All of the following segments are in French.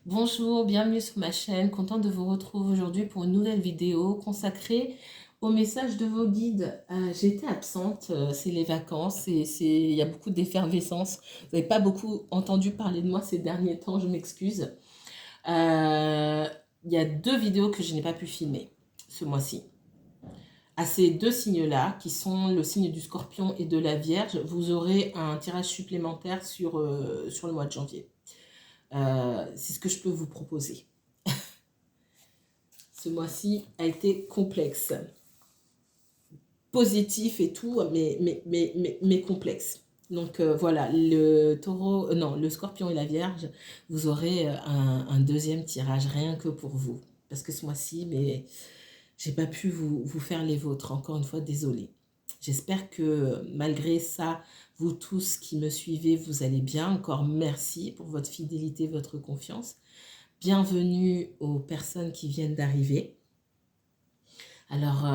Bonjour, bienvenue sur ma chaîne. Contente de vous retrouver aujourd'hui pour une nouvelle vidéo consacrée au message de vos guides. J'étais absente, c'est les vacances et il y a beaucoup d'effervescence. Vous n'avez pas beaucoup entendu parler de moi ces derniers temps, je m'excuse. Euh, il y a deux vidéos que je n'ai pas pu filmer ce mois-ci. À ces deux signes-là, qui sont le signe du Scorpion et de la Vierge, vous aurez un tirage supplémentaire sur le mois de janvier. C'est ce que je peux vous proposer. Ce mois-ci a été complexe. Positif et tout, mais complexe. Donc voilà, le taureau, non, le scorpion et la vierge, vous aurez un deuxième tirage rien que pour vous. Parce que ce mois-ci, mais j'ai pas pu vous faire les vôtres. Encore une fois, désolée. J'espère que malgré ça, vous tous qui me suivez, vous allez bien. Encore merci pour votre fidélité, votre confiance. Bienvenue aux personnes qui viennent d'arriver. Alors,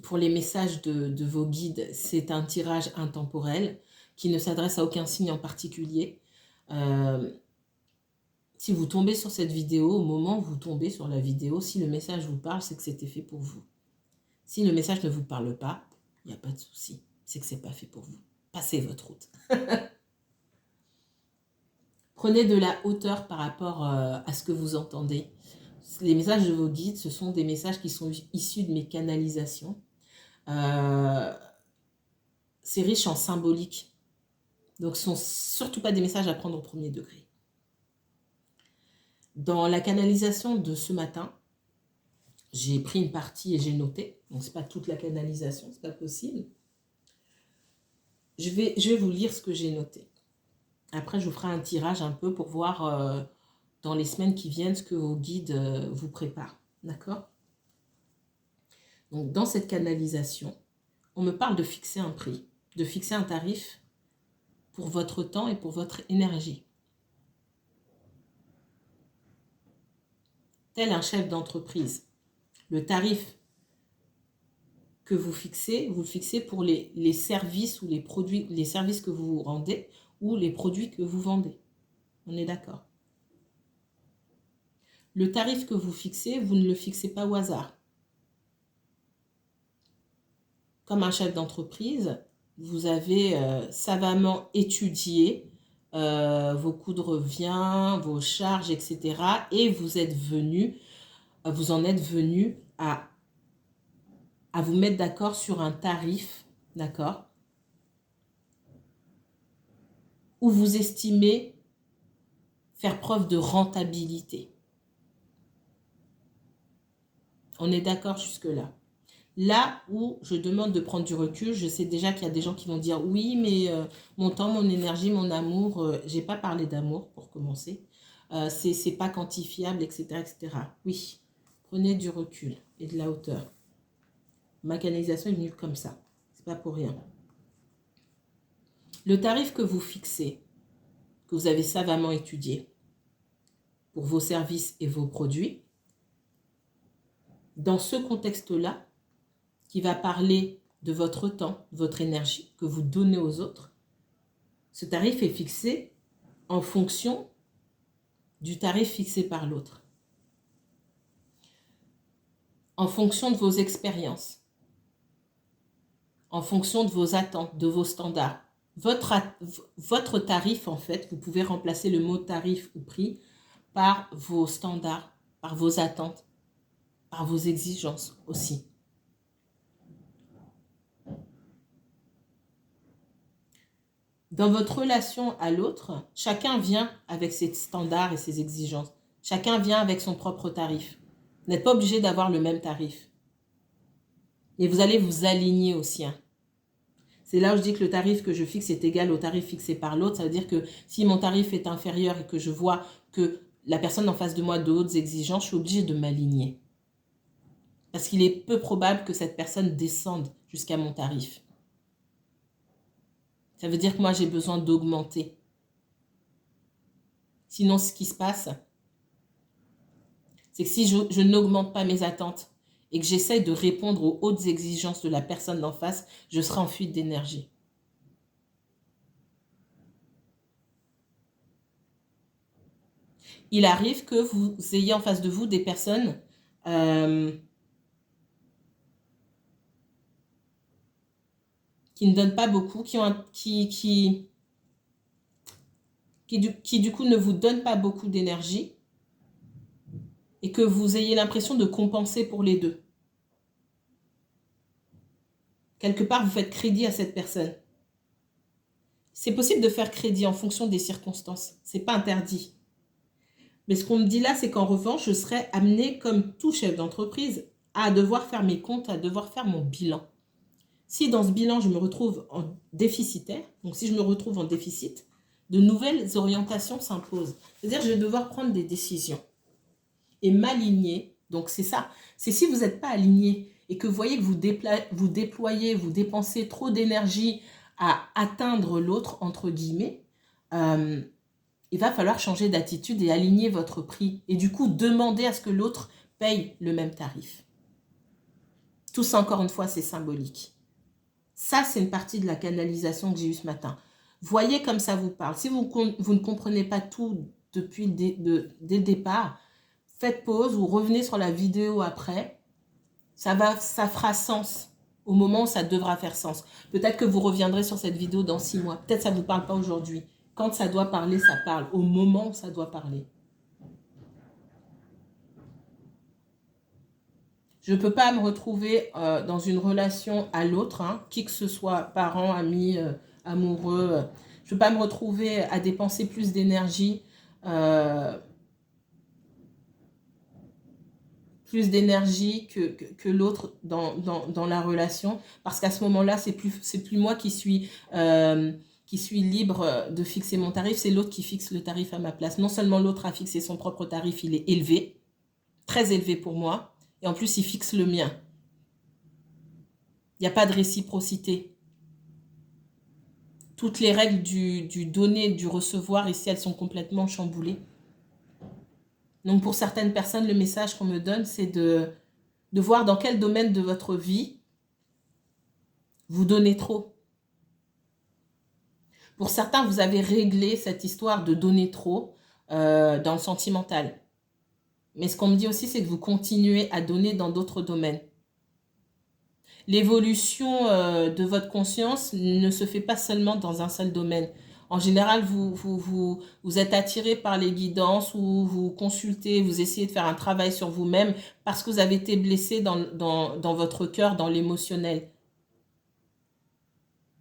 pour les messages de vos guides, c'est un tirage intemporel qui ne s'adresse à aucun signe en particulier. Si vous tombez sur cette vidéo, au moment où vous tombez sur la vidéo, si le message vous parle, c'est que c'était fait pour vous. Si le message ne vous parle pas, il n'y a pas de souci. C'est que ce n'est pas fait pour vous. Passez votre route. Prenez de la hauteur par rapport à ce que vous entendez. Les messages de vos guides, ce sont des messages qui sont issus de mes canalisations. C'est riche en symbolique. Donc, ce ne sont surtout pas des messages à prendre au premier degré. Dans la canalisation de ce matin, j'ai pris une partie et j'ai noté. Donc, ce n'est pas toute la canalisation, ce n'est pas possible. Je vais vous lire ce que j'ai noté. Après, je vous ferai un tirage un peu pour voir dans les semaines qui viennent ce que vos guides vous préparent. D'accord? Donc, dans cette canalisation, on me parle de fixer un prix, de fixer un tarif pour votre temps et pour votre énergie. Tel un chef d'entreprise, le tarif que vous le fixez pour les services ou les produits, les services que vous rendez ou les produits que vous vendez. On est d'accord? Le tarif que vous fixez, vous ne le fixez pas au hasard. Comme un chef d'entreprise, vous avez savamment étudié vos coûts de revient, vos charges, etc. Et vous en êtes venu à vous mettre d'accord sur un tarif, d'accord, où vous estimez faire preuve de rentabilité. On est d'accord jusque-là. Là où je demande de prendre du recul, je sais déjà qu'il y a des gens qui vont dire oui, mais mon temps, mon énergie, mon amour, j'ai pas parlé d'amour pour commencer. C'est pas quantifiable, etc., etc. Oui, prenez du recul et de la hauteur. Ma canalisation est venue comme ça. C'est pas pour rien. Le tarif que vous fixez, que vous avez savamment étudié pour vos services et vos produits, dans ce contexte-là, qui va parler de votre temps, de votre énergie que vous donnez aux autres, ce tarif est fixé en fonction du tarif fixé par l'autre, en fonction de vos expériences, en fonction de vos attentes, de vos standards. Votre tarif, en fait, vous pouvez remplacer le mot tarif ou prix par vos standards, par vos attentes, par vos exigences aussi. Dans votre relation à l'autre, chacun vient avec ses standards et ses exigences. Chacun vient avec son propre tarif. Vous n'êtes pas obligé d'avoir le même tarif. Et vous allez vous aligner au sien. C'est là où je dis que le tarif que je fixe est égal au tarif fixé par l'autre. Ça veut dire que si mon tarif est inférieur et que je vois que la personne en face de moi a d'autres exigences, je suis obligée de m'aligner. Parce qu'il est peu probable que cette personne descende jusqu'à mon tarif. Ça veut dire que moi, j'ai besoin d'augmenter. Sinon, ce qui se passe, c'est que si je n'augmente pas mes attentes et que j'essaye de répondre aux hautes exigences de la personne d'en face, je serai en fuite d'énergie. il arrive que vous ayez en face de vous des personnes qui ne donnent pas beaucoup, qui du coup ne vous donnent pas beaucoup d'énergie et que vous ayez l'impression de compenser pour les deux. Quelque part, vous faites crédit à cette personne. C'est possible de faire crédit en fonction des circonstances. C'est pas interdit. Mais ce qu'on me dit là, c'est qu'en revanche, je serais amenée, comme tout chef d'entreprise, à devoir faire mes comptes, à devoir faire mon bilan. Si dans ce bilan, je me retrouve en déficitaire, donc si je me retrouve en déficit, de nouvelles orientations s'imposent. C'est-à-dire que je vais devoir prendre des décisions et m'aligner. Donc c'est ça. C'est si vous n'êtes pas aligné et que vous voyez que vous déployez, vous dépensez trop d'énergie à atteindre l'autre, entre guillemets, il va falloir changer d'attitude et aligner votre prix. Et du coup, demander à ce que l'autre paye le même tarif. Tout ça, encore une fois, c'est symbolique. Ça, c'est une partie de la canalisation que j'ai eue ce matin. Voyez comme ça vous parle. Si vous ne comprenez pas tout depuis dès le départ, faites pause ou revenez sur la vidéo après. Ça fera sens au moment où ça devra faire sens. Peut-être que vous reviendrez sur cette vidéo dans 6 mois. Peut-être que ça ne vous parle pas aujourd'hui. Quand ça doit parler, ça parle. Au moment où ça doit parler. Je ne peux pas me retrouver dans une relation à l'autre, hein, qui que ce soit, parents, amis, amoureux. Je ne peux pas me retrouver à dépenser plus d'énergie que l'autre dans la relation. Parce qu'à ce moment-là, c'est plus moi qui suis libre de fixer mon tarif, c'est l'autre qui fixe le tarif à ma place. Non seulement l'autre a fixé son propre tarif, il est élevé, très élevé pour moi, et en plus il fixe le mien. Il n'y a pas de réciprocité. Toutes les règles du donner, du recevoir, ici, elles sont complètement chamboulées. Donc, pour certaines personnes, le message qu'on me donne, c'est de voir dans quel domaine de votre vie vous donnez trop. Pour certains, vous avez réglé cette histoire de donner trop dans le sentimental. Mais ce qu'on me dit aussi, c'est que vous continuez à donner dans d'autres domaines. L'évolution de votre conscience ne se fait pas seulement dans un seul domaine. En général, vous êtes attiré par les guidances ou vous consultez, vous essayez de faire un travail sur vous-même parce que vous avez été blessé dans votre cœur, dans l'émotionnel.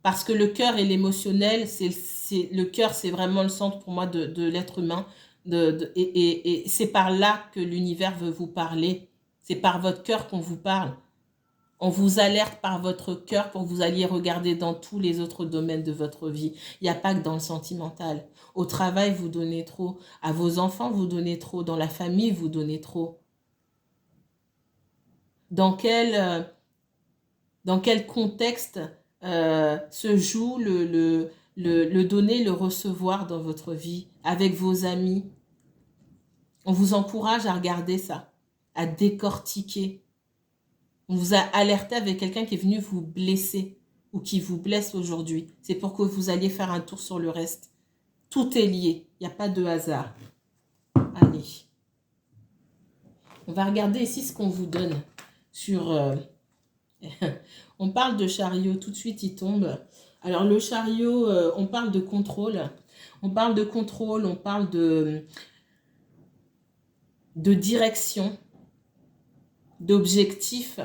Parce que le cœur et l'émotionnel, le cœur, c'est vraiment le centre pour moi de l'être humain. Et c'est par là que l'univers veut vous parler. C'est par votre cœur qu'on vous parle. On vous alerte par votre cœur pour que vous alliez regarder dans tous les autres domaines de votre vie. Il n'y a pas que dans le sentimental. Au travail, vous donnez trop. À vos enfants, vous donnez trop. Dans la famille, vous donnez trop. Dans quel contexte se joue le donner, le recevoir dans votre vie, avec vos amis? On vous encourage à regarder ça, à décortiquer. On vous a alerté avec quelqu'un qui est venu vous blesser ou qui vous blesse aujourd'hui. C'est pour que vous alliez faire un tour sur le reste. Tout est lié. Il n'y a pas de hasard. Allez. On va regarder ici ce qu'on vous donne sur... on parle de chariot. Tout de suite, il tombe. Alors, le chariot, on parle de contrôle. On parle de contrôle. On parle de direction, d'objectif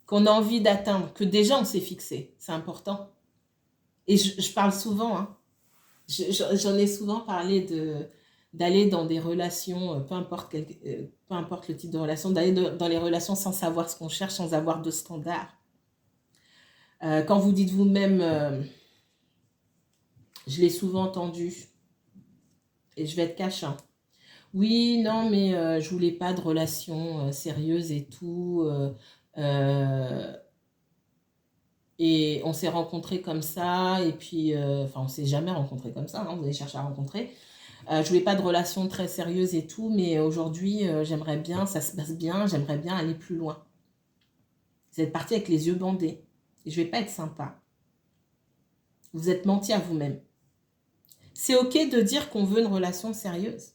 qu'on a envie d'atteindre, que déjà on s'est fixé, c'est important. Et je parle souvent, hein, j'en ai souvent parlé d'aller dans des relations, peu importe le type de relation, d'aller dans les relations sans savoir ce qu'on cherche, sans avoir de standard. Quand vous dites vous-même, je l'ai souvent entendu, et je vais être cash, hein. Oui, non, mais je voulais pas de relation sérieuse et tout. Et on s'est rencontrés comme ça. Et puis, enfin, on s'est jamais rencontrés comme ça, hein, vous allez chercher à rencontrer. Je voulais pas de relation très sérieuse et tout, mais aujourd'hui, j'aimerais bien, ça se passe bien, j'aimerais bien aller plus loin. Vous êtes parti avec les yeux bandés. Et je vais pas être sympa. Vous êtes menti à vous-même. C'est OK de dire qu'on veut une relation sérieuse.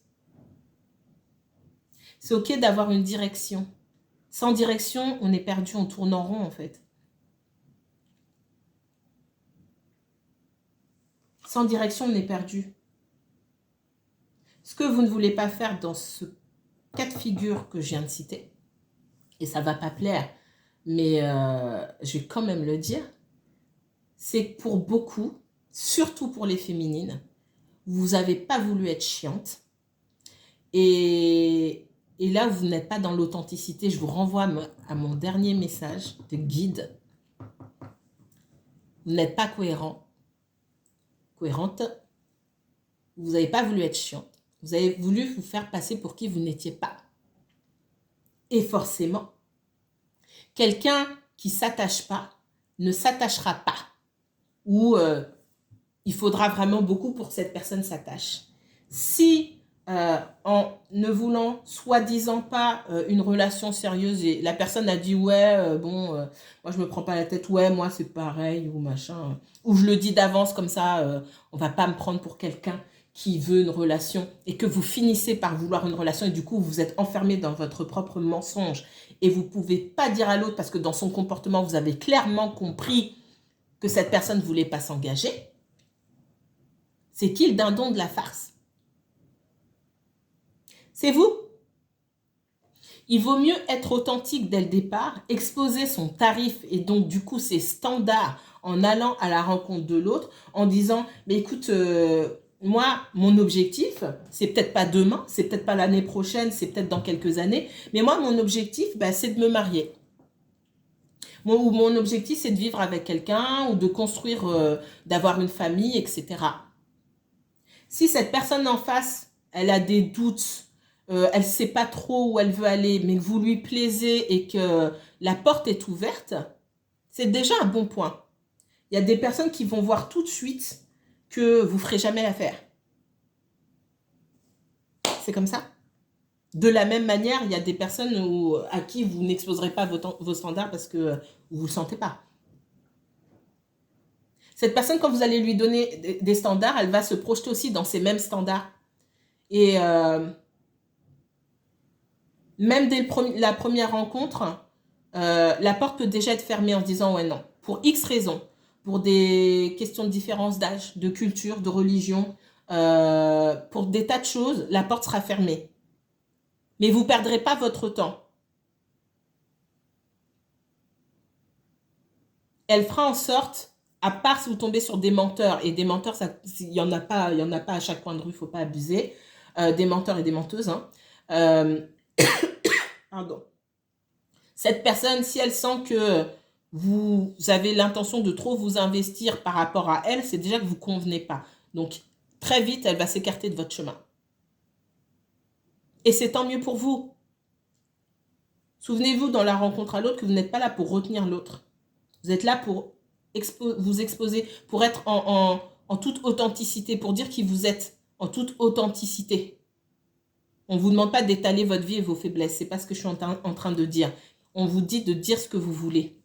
C'est OK d'avoir une direction. Sans direction, on est perdu, on tourne en rond en fait. Sans direction, on est perdu. Ce que vous ne voulez pas faire dans ce cas de figure que je viens de citer, et ça ne va pas plaire, mais je vais quand même le dire, c'est que pour beaucoup, surtout pour les féminines, vous n'avez pas voulu être chiante. Et là, vous n'êtes pas dans l'authenticité. Je vous renvoie à mon dernier message de guide. Vous n'êtes pas cohérente. Vous n'avez pas voulu être chiante. Vous avez voulu vous faire passer pour qui vous n'étiez pas. Et forcément, quelqu'un qui ne s'attache pas ne s'attachera pas. Ou il faudra vraiment beaucoup pour que cette personne s'attache. Si en ne voulant soi-disant pas une relation sérieuse et la personne a dit ouais moi je me prends pas la tête, ouais moi c'est pareil ou machin, ou je le dis d'avance comme ça, on va pas me prendre pour quelqu'un qui veut une relation, et que vous finissez par vouloir une relation et du coup vous êtes enfermé dans votre propre mensonge et vous pouvez pas dire à l'autre parce que dans son comportement vous avez clairement compris que cette personne ne voulait pas s'engager. C'est qui le dindon de la farce? C'est vous. Il vaut mieux être authentique dès le départ, exposer son tarif et donc du coup ses standards en allant à la rencontre de l'autre, en disant mais écoute, moi mon objectif, c'est peut-être pas demain, c'est peut-être pas l'année prochaine, c'est peut-être dans quelques années, mais moi mon objectif c'est de me marier. Mon objectif c'est de vivre avec quelqu'un ou de construire, d'avoir une famille, etc. Si cette personne en face, elle a des doutes, elle ne sait pas trop où elle veut aller, mais que vous lui plaisez et que la porte est ouverte, c'est déjà un bon point. Il y a des personnes qui vont voir tout de suite que vous ne ferez jamais l'affaire. C'est comme ça. De la même manière, il y a des personnes à qui vous n'exposerez pas vos standards parce que vous ne vous sentez pas. Cette personne, quand vous allez lui donner des standards, elle va se projeter aussi dans ces mêmes standards. Et même dès la première rencontre, la porte peut déjà être fermée en se disant ouais non, pour X raisons, pour des questions de différence d'âge, de culture, de religion, pour des tas de choses, la porte sera fermée. Mais vous ne perdrez pas votre temps. Elle fera en sorte, à part si vous tombez sur des menteurs, et des menteurs, il n'y en a pas à chaque coin de rue, il ne faut pas abuser, des menteurs et des menteuses, hein. Pardon. Cette personne, si elle sent que vous avez l'intention de trop vous investir par rapport à elle, c'est déjà que vous ne convenez pas. Donc, très vite, elle va s'écarter de votre chemin. Et c'est tant mieux pour vous. Souvenez-vous dans la rencontre à l'autre que vous n'êtes pas là pour retenir l'autre. Vous êtes là pour vous exposer, pour être en toute authenticité, pour dire qui vous êtes en toute authenticité. On ne vous demande pas d'étaler votre vie et vos faiblesses. Ce n'est pas ce que je suis en train de dire. On vous dit de dire ce que vous voulez,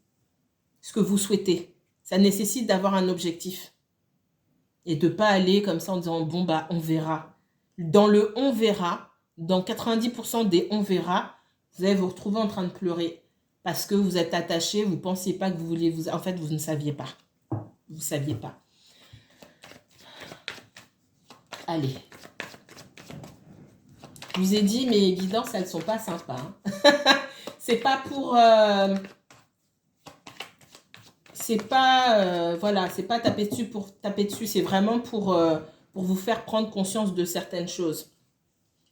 ce que vous souhaitez. Ça nécessite d'avoir un objectif. Et de ne pas aller comme ça en disant, bon, on verra. Dans le on verra, dans 90% des on verra, vous allez vous retrouver en train de pleurer. Parce que vous êtes attaché, vous ne pensiez pas que vous vouliez En fait, vous ne saviez pas. Vous ne saviez pas. Allez. Je vous ai dit, mes guidances, elles ne sont pas sympas. Hein. C'est pas pour... c'est pas... voilà, c'est pas taper dessus pour taper dessus. C'est vraiment pour vous faire prendre conscience de certaines choses.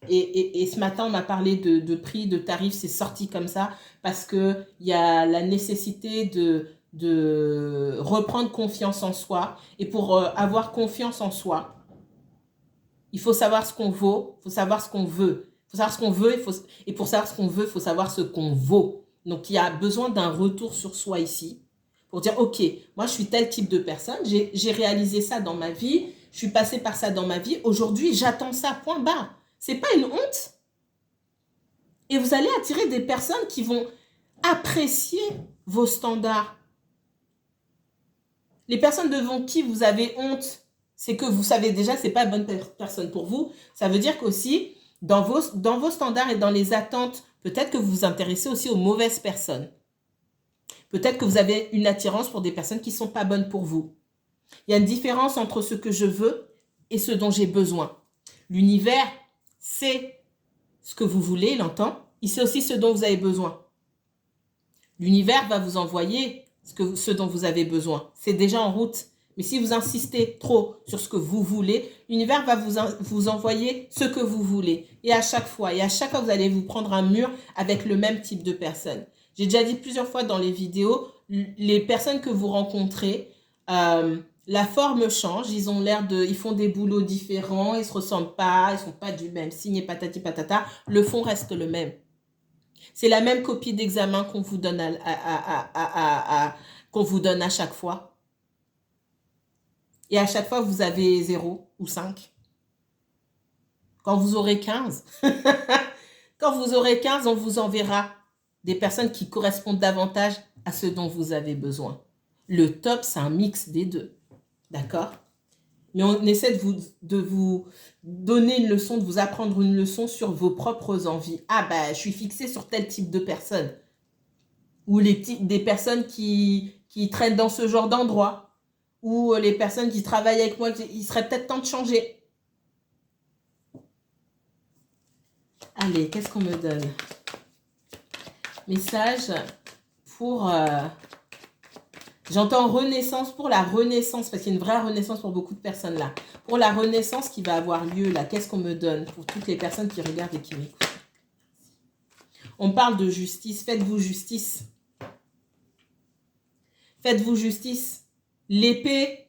Et ce matin, on m'a parlé de prix, de tarifs. C'est sorti comme ça parce qu'il y a la nécessité de reprendre confiance en soi. Et pour avoir confiance en soi, il faut savoir ce qu'on vaut, il faut savoir ce qu'on veut. Il faut savoir ce qu'on veut, et pour savoir ce qu'on veut, il faut savoir ce qu'on vaut. Donc, il y a besoin d'un retour sur soi ici pour dire, ok, moi, je suis tel type de personne, j'ai réalisé ça dans ma vie, je suis passée par ça dans ma vie, aujourd'hui, j'attends ça, point barre. C'est pas une honte. Et vous allez attirer des personnes qui vont apprécier vos standards. Les personnes devant qui vous avez honte, c'est que vous savez déjà que ce n'est pas la bonne personne pour vous. Ça veut dire qu'aussi, dans vos standards et dans les attentes, peut-être que vous vous intéressez aussi aux mauvaises personnes. Peut-être que vous avez une attirance pour des personnes qui ne sont pas bonnes pour vous. Il y a une différence entre ce que je veux et ce dont j'ai besoin. L'univers sait ce que vous voulez, il entend. Il sait aussi ce dont vous avez besoin. L'univers va vous envoyer ce dont vous avez besoin. C'est déjà en route. Mais si vous insistez trop sur ce que vous voulez, l'univers va vous envoyer ce que vous voulez. Et à chaque fois, vous allez vous prendre un mur avec le même type de personne. J'ai déjà dit plusieurs fois dans les vidéos, les personnes que vous rencontrez, la forme change, ils font des boulots différents, ils se ressemblent pas, ils sont pas du même signe et patati patata. Le fond reste le même. C'est la même copie d'examen qu'on vous donne qu'on vous donne à chaque fois. Et à chaque fois, vous avez 0 ou 5. Quand vous aurez 15, quand vous aurez 15, on vous enverra des personnes qui correspondent davantage à ce dont vous avez besoin. Le top, c'est un mix des deux. D'accord? Mais on essaie de vous donner une leçon, de vous apprendre une leçon sur vos propres envies. Ah ben, je suis fixée sur tel type de personne. Ou des personnes qui traînent dans ce genre d'endroit. Ou les personnes qui travaillent avec moi, il serait peut-être temps de changer. Allez, qu'est-ce qu'on me donne? Message pour... J'entends renaissance, pour la renaissance, parce qu'il y a une vraie renaissance pour beaucoup de personnes là. Pour la renaissance qui va avoir lieu là, qu'est-ce qu'on me donne pour toutes les personnes qui regardent et qui m'écoutent? On parle de justice, faites-vous justice. Faites-vous justice. L'épée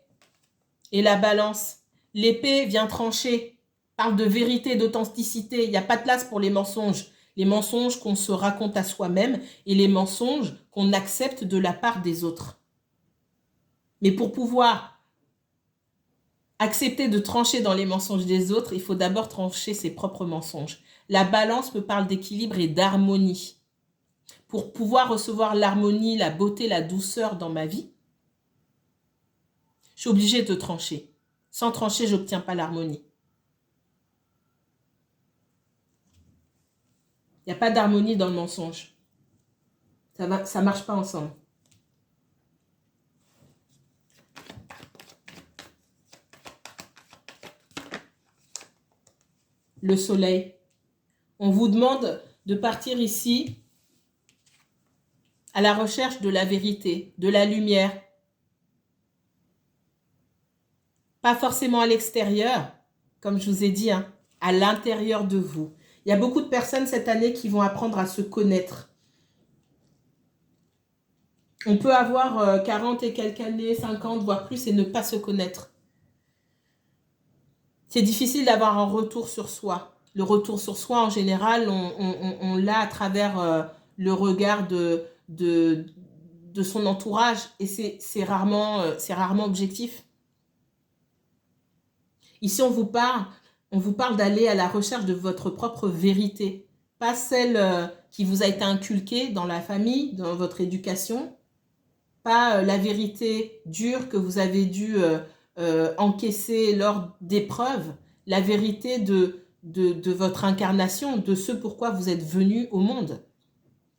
et la balance. L'épée vient trancher, parle de vérité, d'authenticité. Il n'y a pas de place pour les mensonges. Les mensonges qu'on se raconte à soi-même et les mensonges qu'on accepte de la part des autres. Mais pour pouvoir accepter de trancher dans les mensonges des autres, il faut d'abord trancher ses propres mensonges. La balance me parle d'équilibre et d'harmonie. Pour pouvoir recevoir l'harmonie, la beauté, la douceur dans ma vie, je suis obligée de trancher. Sans trancher, je n'obtiens pas l'harmonie. Il n'y a pas d'harmonie dans le mensonge. Ça ne marche pas ensemble. Le soleil. On vous demande de partir ici à la recherche de la vérité, de la lumière. Pas forcément à l'extérieur, comme je vous ai dit, hein, à l'intérieur de vous. Il y a beaucoup de personnes cette année qui vont apprendre à se connaître. On peut avoir 40 et quelques années, 50, voire plus, et ne pas se connaître. C'est difficile d'avoir un retour sur soi. Le retour sur soi, en général, on l'a à travers le regard de son entourage, et c'est rarement objectif. Ici, on vous parle d'aller à la recherche de votre propre vérité, pas celle qui vous a été inculquée dans la famille, dans votre éducation, pas la vérité dure que vous avez dû encaisser lors d'épreuves, la vérité de votre incarnation, de ce pourquoi vous êtes venu au monde.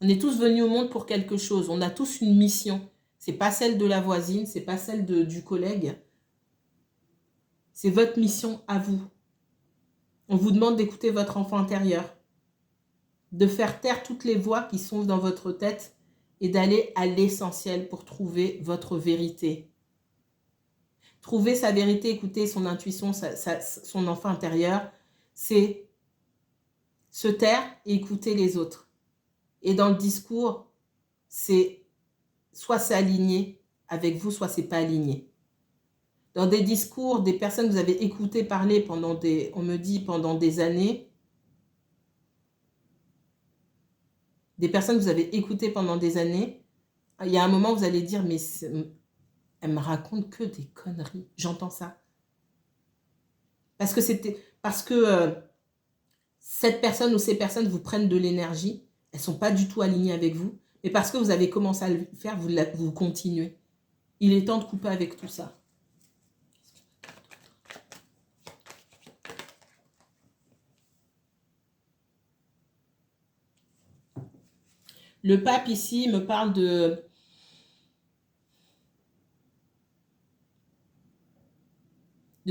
On est tous venus au monde pour quelque chose, on a tous une mission. C'est pas celle de la voisine, c'est pas celle du collègue. C'est votre mission à vous. On vous demande d'écouter votre enfant intérieur, de faire taire toutes les voix qui sont dans votre tête et d'aller à l'essentiel pour trouver votre vérité. Trouver sa vérité, écouter son intuition, son enfant intérieur, c'est se taire et écouter les autres. Et dans le discours, soit c'est aligné avec vous, soit c'est pas aligné. Dans des discours, des personnes que vous avez écoutées parler on me dit pendant des années, des personnes que vous avez écoutées pendant des années, il y a un moment où vous allez dire, mais elle me raconte que des conneries. J'entends ça. Parce que cette personne ou ces personnes vous prennent de l'énergie, elles ne sont pas du tout alignées avec vous, mais parce que vous avez commencé à le faire, vous continuez. Il est temps de couper avec tout ça. Le pape ici me parle de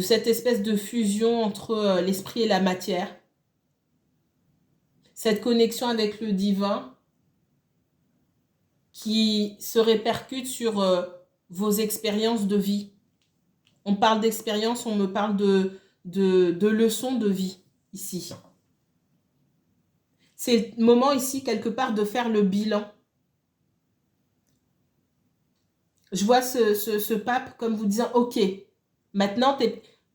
cette espèce de fusion entre l'esprit et la matière. Cette connexion avec le divin qui se répercute sur vos expériences de vie. On parle d'expérience, on me parle de leçons de vie ici. C'est le moment ici, quelque part, de faire le bilan. Je vois ce pape comme vous disant, ok, maintenant,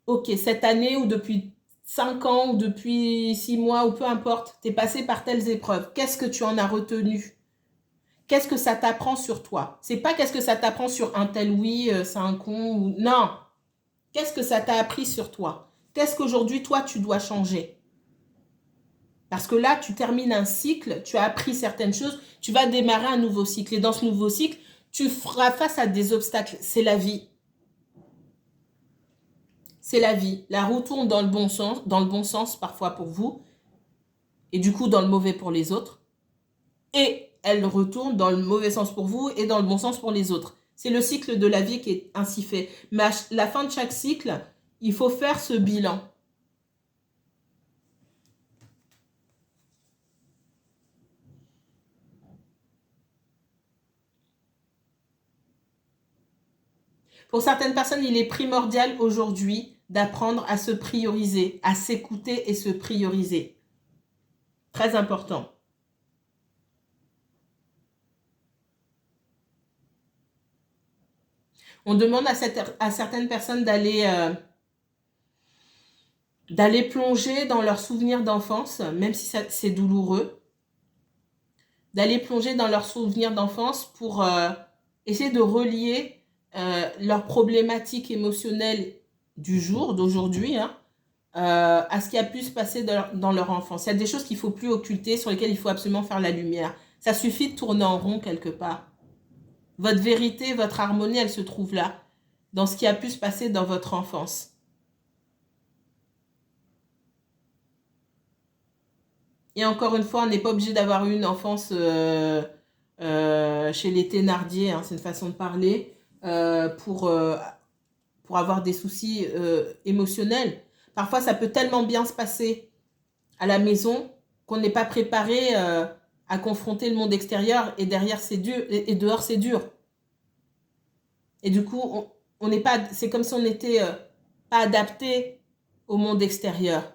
ok, cette année ou depuis 5 ans ou depuis 6 mois ou peu importe, tu es passé par telles épreuves. Qu'est-ce que tu en as retenu? Qu'est-ce que ça t'apprend sur toi? C'est pas qu'est-ce que ça t'apprend sur un tel oui, c'est un con ou... Non. Qu'est-ce que ça t'a appris sur toi? Qu'est-ce qu'aujourd'hui, toi, tu dois changer? Parce que là, tu termines un cycle, tu as appris certaines choses, tu vas démarrer un nouveau cycle. Et dans ce nouveau cycle, tu feras face à des obstacles. C'est la vie. C'est la vie. La roue tourne dans le bon sens parfois pour vous, et du coup dans le mauvais pour les autres. Et elle retourne dans le mauvais sens pour vous et dans le bon sens pour les autres. C'est le cycle de la vie qui est ainsi fait. Mais à la fin de chaque cycle, il faut faire ce bilan. Pour certaines personnes, il est primordial aujourd'hui d'apprendre à se prioriser, à s'écouter et se prioriser. Très important. On demande à certaines personnes d'aller plonger dans leurs souvenirs d'enfance, même si c'est douloureux, d'aller plonger dans leurs souvenirs d'enfance pour essayer de relier leurs problématiques émotionnelles du jour, d'aujourd'hui, hein, à ce qui a pu se passer dans leur enfance. Il y a des choses qu'il ne faut plus occulter, sur lesquelles il faut absolument faire la lumière. Ça suffit de tourner en rond quelque part. Votre vérité, votre harmonie, elle se trouve là, dans ce qui a pu se passer dans votre enfance. Et encore une fois, on n'est pas obligé d'avoir eu une enfance chez les Thénardier, hein, c'est une façon de parler, pour avoir des soucis émotionnels. Parfois, ça peut tellement bien se passer à la maison qu'on n'est pas préparé à confronter le monde extérieur et derrière c'est dur et dehors c'est dur. Et du coup, on n'est pas, c'est comme si on n'était pas adapté au monde extérieur.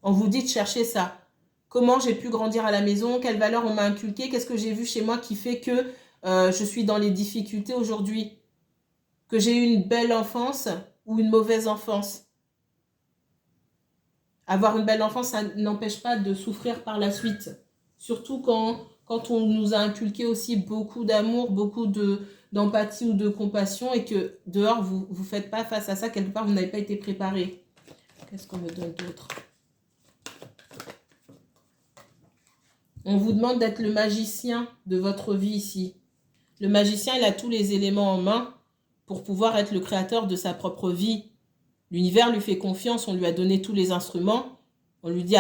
On vous dit de chercher ça. Comment j'ai pu grandir à la maison? Quelles valeurs on m'a inculquées? Qu'est-ce que j'ai vu chez moi qui fait que je suis dans les difficultés aujourd'hui? Que j'ai eu une belle enfance ou une mauvaise enfance? Avoir une belle enfance, ça n'empêche pas de souffrir par la suite. Surtout quand on nous a inculqué aussi beaucoup d'amour, beaucoup d'empathie ou de compassion et que dehors, vous ne faites pas face à ça. Quelque part, vous n'avez pas été préparé. Qu'est-ce qu'on me donne d'autre? On vous demande d'être le magicien de votre vie ici. Le magicien, il a tous les éléments en main pour pouvoir être le créateur de sa propre vie. L'univers lui fait confiance, on lui a donné tous les instruments. On lui dit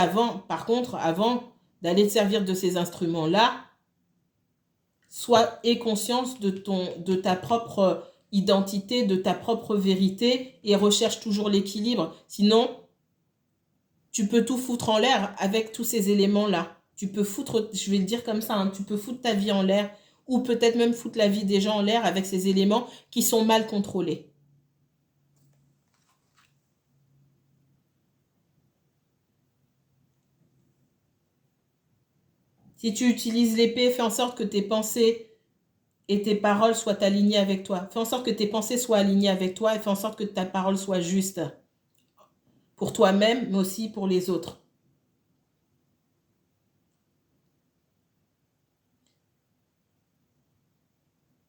par contre, avant d'aller te servir de ces instruments-là, aie conscience de ta propre identité, de ta propre vérité et recherche toujours l'équilibre. Sinon, tu peux tout foutre en l'air avec tous ces éléments-là. Tu peux foutre, je vais le dire comme ça, hein, tu peux foutre ta vie en l'air ou peut-être même foutre la vie des gens en l'air avec ces éléments qui sont mal contrôlés. Si tu utilises l'épée, fais en sorte que tes pensées et tes paroles soient alignées avec toi. Fais en sorte que tes pensées soient alignées avec toi et fais en sorte que ta parole soit juste pour toi-même, mais aussi pour les autres.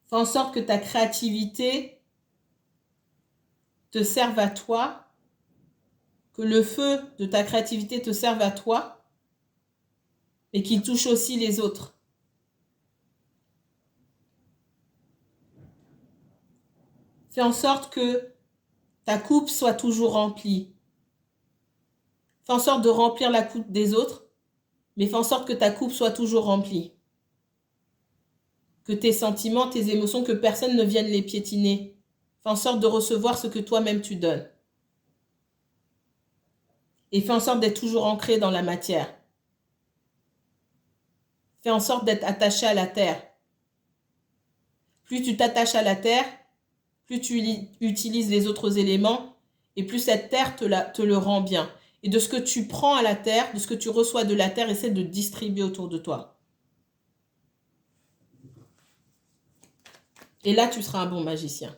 Fais en sorte que ta créativité te serve à toi, que le feu de ta créativité te serve à toi et qu'il touche aussi les autres. Fais en sorte que ta coupe soit toujours remplie. Fais en sorte de remplir la coupe des autres, mais fais en sorte que ta coupe soit toujours remplie. que tes sentiments, tes émotions, que personne ne vienne les piétiner. Fais en sorte de recevoir ce que toi-même tu donnes. Et fais en sorte d'être toujours ancré dans la matière. Fais en sorte d'être attaché à la terre. Plus tu t'attaches à la terre, plus tu utilises les autres éléments, et plus cette terre te le rend bien. Et de ce que tu prends à la terre, de ce que tu reçois de la terre, essaie de distribuer autour de toi. Et là, tu seras un bon magicien.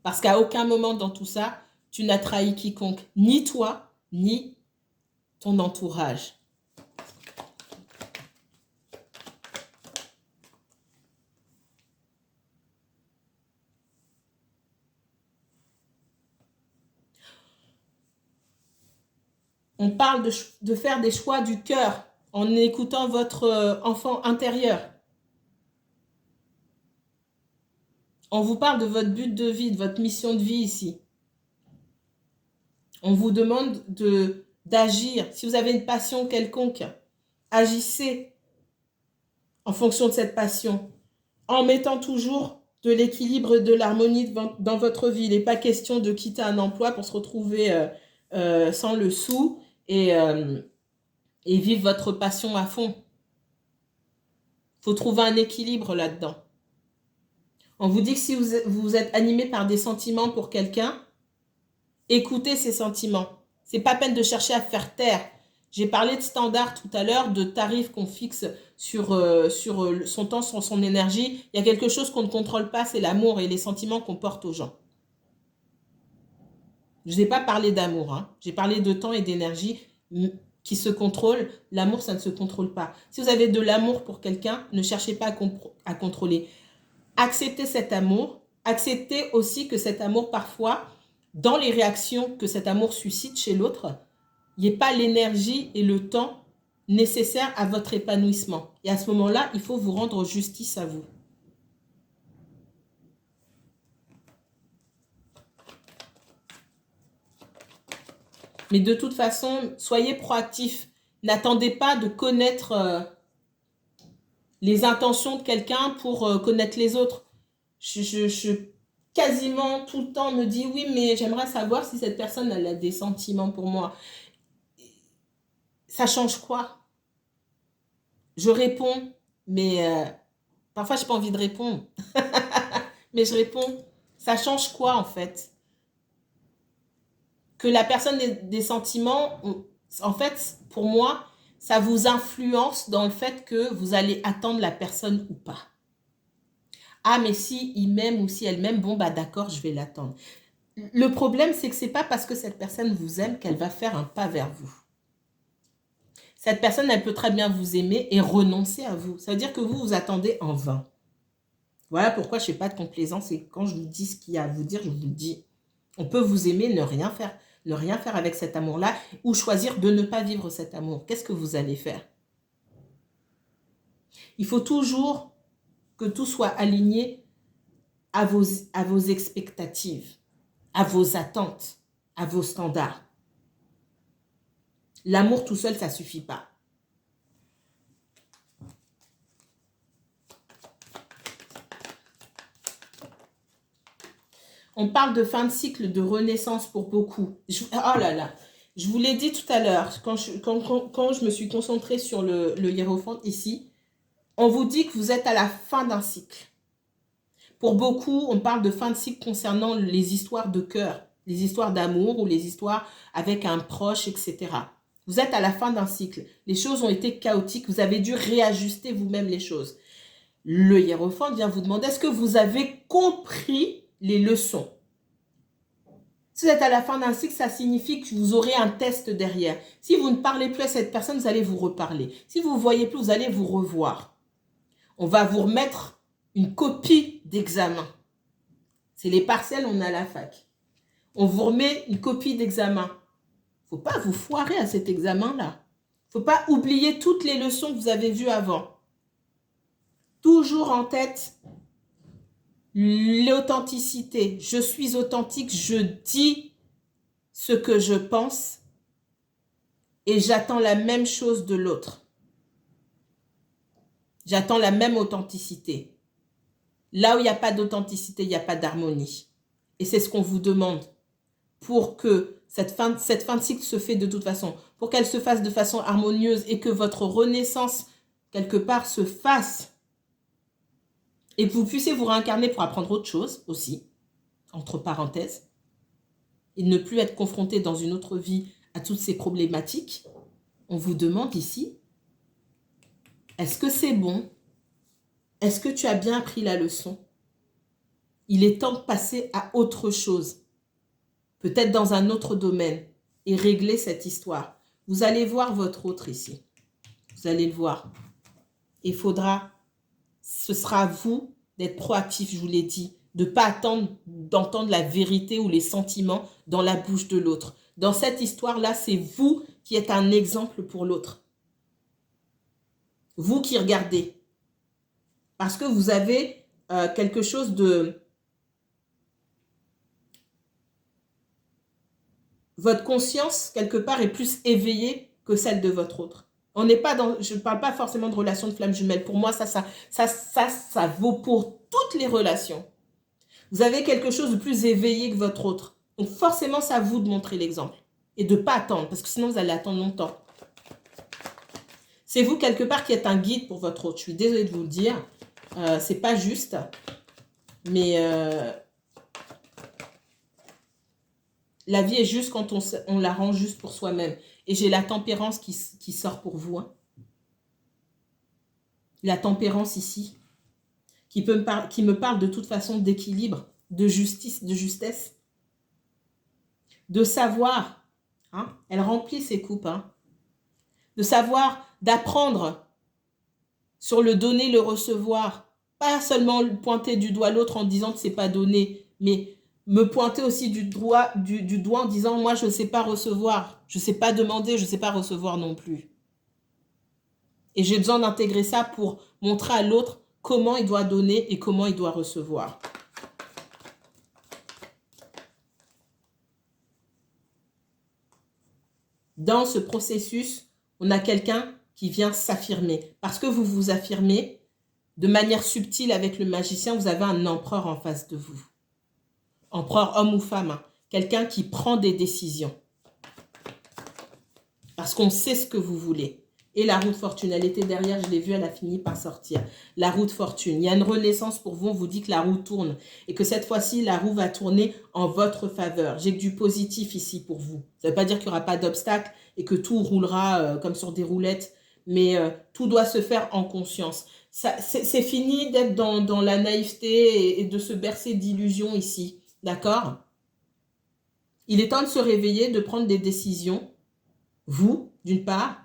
Parce qu'à aucun moment dans tout ça, tu n'as trahi quiconque, ni toi, ni ton entourage. On parle de faire des choix du cœur en écoutant votre enfant intérieur. On vous parle de votre but de vie, de votre mission de vie ici. On vous demande d'agir. Si vous avez une passion quelconque, agissez en fonction de cette passion, en mettant toujours de l'équilibre et de l'harmonie dans votre vie. Il n'est pas question de quitter un emploi pour se retrouver sans le sou et vivre votre passion à fond. Il faut trouver un équilibre là-dedans. On vous dit que si vous êtes animé par des sentiments pour quelqu'un, écoutez ces sentiments. C'est pas peine de chercher à faire taire. J'ai parlé de standards tout à l'heure, de tarifs qu'on fixe sur son temps, sur son énergie. Il y a quelque chose qu'on ne contrôle pas, c'est l'amour et les sentiments qu'on porte aux gens. Je n'ai pas parlé d'amour, hein. J'ai parlé de temps et d'énergie qui se contrôlent. L'amour, ça ne se contrôle pas. Si vous avez de l'amour pour quelqu'un, ne cherchez pas à contrôler. Acceptez cet amour. Acceptez aussi que cet amour, parfois, dans les réactions que cet amour suscite chez l'autre, il n'y ait pas l'énergie et le temps nécessaires à votre épanouissement. Et à ce moment-là, il faut vous rendre justice à vous. Mais de toute façon, soyez proactifs. N'attendez pas de connaître les intentions de quelqu'un pour connaître les autres. Je quasiment tout le temps me dis oui, mais j'aimerais savoir si cette personne elle a des sentiments pour moi. Ça change quoi? Je réponds, mais parfois je n'ai pas envie de répondre. Mais je réponds. Ça change quoi en fait? Que la personne ait des sentiments, en fait, pour moi, ça vous influence dans le fait que vous allez attendre la personne ou pas. Ah, mais si il m'aime ou si elle m'aime, bon, bah d'accord, je vais l'attendre. Le problème, c'est que ce n'est pas parce que cette personne vous aime qu'elle va faire un pas vers vous. Cette personne, elle peut très bien vous aimer et renoncer à vous. Ça veut dire que vous attendez en vain. Voilà pourquoi je ne fais pas de complaisance et quand je vous dis ce qu'il y a à vous dire, je vous le dis. On peut vous aimer, ne rien faire avec cet amour-là ou choisir de ne pas vivre cet amour. Qu'est-ce que vous allez faire? Il faut toujours que tout soit aligné à vos expectatives, à vos attentes, à vos standards. L'amour tout seul, ça ne suffit pas. On parle de fin de cycle, de renaissance pour beaucoup. Oh là là, je vous l'ai dit tout à l'heure, quand je me suis concentrée sur le hiérophante ici, on vous dit que vous êtes à la fin d'un cycle. Pour beaucoup, on parle de fin de cycle concernant les histoires de cœur, les histoires d'amour ou les histoires avec un proche, etc. Vous êtes à la fin d'un cycle. Les choses ont été chaotiques, vous avez dû réajuster vous-même les choses. Le hiérophante vient vous demander, est-ce que vous avez compris les leçons? Si vous êtes à la fin d'un cycle, ça signifie que vous aurez un test derrière. Si vous ne parlez plus à cette personne, vous allez vous reparler. Si vous ne voyez plus, vous allez vous revoir. On va vous remettre une copie d'examen. C'est les partiels, on est à la fac. On vous remet une copie d'examen. Il ne faut pas vous foirer à cet examen-là. Il ne faut pas oublier toutes les leçons que vous avez vues avant. Toujours en tête l'authenticité. Je suis authentique, je dis ce que je pense et j'attends la même chose de l'autre. J'attends la même authenticité. Là où il n'y a pas d'authenticité, il n'y a pas d'harmonie. Et c'est ce qu'on vous demande pour que cette fin de cycle se fait de toute façon, pour qu'elle se fasse de façon harmonieuse et que votre renaissance, quelque part, se fasse. Et que vous puissiez vous réincarner pour apprendre autre chose aussi, entre parenthèses. Et ne plus être confronté dans une autre vie à toutes ces problématiques. On vous demande ici, est-ce que c'est bon? Est-ce que tu as bien appris la leçon? Il est temps de passer à autre chose. Peut-être dans un autre domaine. Et régler cette histoire. Vous allez voir votre autre ici. Vous allez le voir. Il faudra, ce sera à vous d'être proactif, je vous l'ai dit. De ne pas attendre d'entendre la vérité ou les sentiments dans la bouche de l'autre. Dans cette histoire-là, c'est vous qui êtes un exemple pour l'autre. Vous qui regardez. Parce que vous avez quelque chose de... Votre conscience, quelque part, est plus éveillée que celle de votre autre. On n'est pas dans... Je ne parle pas forcément de relation de flamme jumelle. Pour moi, ça vaut pour toutes les relations. Vous avez quelque chose de plus éveillé que votre autre. Donc forcément, c'est à vous de montrer l'exemple. Et de ne pas attendre, parce que sinon, vous allez attendre longtemps. C'est vous, quelque part, qui êtes un guide pour votre autre. Je suis désolée de vous le dire. C'est pas juste. Mais la vie est juste quand on la rend juste pour soi-même. Et j'ai la tempérance qui sort pour vous. Hein. La tempérance ici. Qui me parle de toute façon d'équilibre, de justice, de justesse. De savoir. Hein, elle remplit ses coupes. Hein, de savoir, d'apprendre sur le donner, le recevoir. Pas seulement pointer du doigt l'autre en disant que c'est pas donné, mais me pointer aussi du doigt en disant moi je ne sais pas recevoir, je ne sais pas demander, je ne sais pas recevoir non plus. Et j'ai besoin d'intégrer ça pour montrer à l'autre comment il doit donner et comment il doit recevoir. Dans ce processus, on a quelqu'un qui vient s'affirmer. Parce que vous vous affirmez de manière subtile avec le magicien, vous avez un empereur en face de vous. Empereur, homme ou femme. Hein. Quelqu'un qui prend des décisions. Parce qu'on sait ce que vous voulez. Et la roue de fortune, elle était derrière, je l'ai vue, elle a fini par sortir. La roue de fortune. Il y a une renaissance pour vous, on vous dit que la roue tourne. Et que cette fois-ci, la roue va tourner en votre faveur. J'ai que du positif ici pour vous. Ça ne veut pas dire qu'il n'y aura pas d'obstacle et que tout roulera comme sur des roulettes. Mais tout doit se faire en conscience. C'est fini d'être dans la naïveté et de se bercer d'illusions ici. D'accord? Il est temps de se réveiller, de prendre des décisions. Vous, d'une part.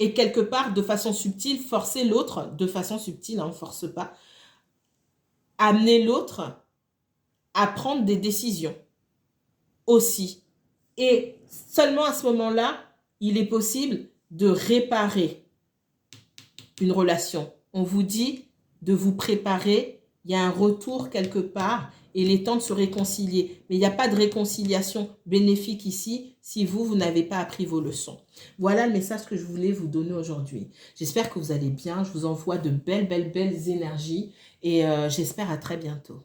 Et quelque part, de façon subtile, forcer l'autre, de façon subtile, on ne force pas, amener l'autre à prendre des décisions aussi. Et seulement à ce moment-là, il est possible de réparer une relation. On vous dit de vous préparer, il y a un retour quelque part et il est temps de se réconcilier. Mais il n'y a pas de réconciliation bénéfique ici si vous n'avez pas appris vos leçons. Voilà le message que je voulais vous donner aujourd'hui. J'espère que vous allez bien. Je vous envoie de belles énergies et j'espère à très bientôt.